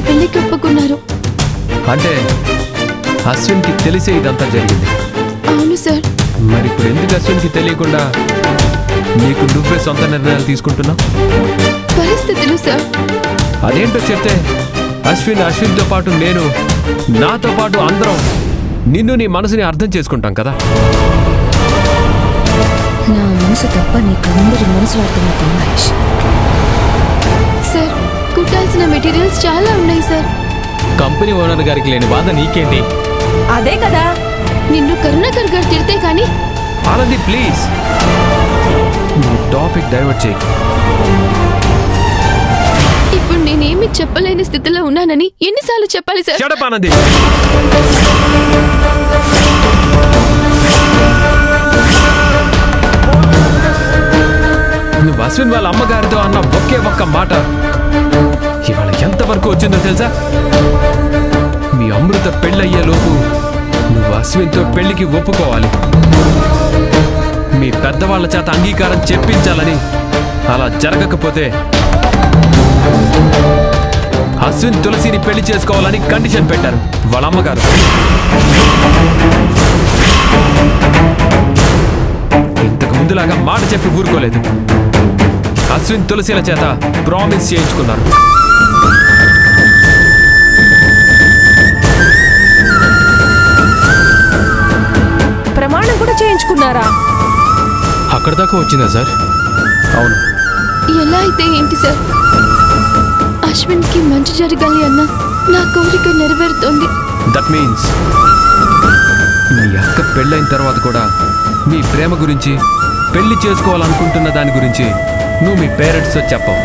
పెళ్లికి ఒప్పుకున్నారు. అంటే అశ్విన్కి తెలిసే ఇదంతా జరిగింది? అవును సార్. మరి ఇప్పుడు ఎందుకు అశ్విన్కి తెలియకుండా నీకు నువ్వే సొంత నిర్ణయాలు తీసుకుంటున్నావు? పరిస్థితులు సార్. అదేంటో చెప్తే అశ్విన్తో పాటు నేను, నాతో పాటు అందరం నిన్ను, నీ మనసుని అర్థం చేసుకుంటాం కదా. నా మనసు తప్ప నీకందరి మనసులో అర్థమవుతుంది మహేష్. సార్, కుట్టాల్సిన మెటీరియల్స్ చాలా ఉన్నాయి సార్. కంపెనీ ఓనర్ గారికి లేని బాధ నీకేంటి? అదే కదా. నిన్ను కరుణాకర్ గారు తిడితే కానీ. ఆనంది ప్లీజ్, టాపిక్ డైవర్ట్ చేయి. ఇప్పుడు నేనేమి చెప్పలేని స్థితిలో ఉన్నానని ఎన్నిసార్లు చెప్పాలి సార్? Shut up Anandi. నువ్వు అశ్విన్ వాళ్ళ అమ్మగారితో అన్న ఒకే ఒక్క మాట ఇవాళ ఎంతవరకు వచ్చిందో తెలుసా? మీ అమృత పెళ్ళయ్యేలోపు నువ్వు అశ్విన్తో పెళ్లికి ఒప్పుకోవాలి. మీ పెద్దవాళ్ల చేత అంగీకారం చెప్పించాలని. అలా జరగకపోతే అశ్విన్ తులసిని పెళ్లి చేసుకోవాలని కండిషన్ పెట్టారు వాళ్ళ అమ్మగారు. ఇంతకు ముందులాగా మాట చెప్పి ఊరుకోలేదు. అశ్విన్ తులసిల చేత ప్రామిస్ చేయించుకున్నారు. ప్రమాణం కూడా చేయించుకున్నారా? అక్కడ దాకా వచ్చిందా సార్? అవును. ఎలా అయితే ఏంటి సార్? అశ్విన్కి మంచి జరగాలి అన్న నా కోరిక నెరవేరుతోంది. దట్ మీన్స్ మీ అక్క పెళ్ళైన తర్వాత కూడా మీ ప్రేమ గురించి, పెళ్లి చేసుకోవాలనుకుంటున్న దాని గురించి నువ్వు మీ పేరెంట్స్తో చెప్పవు.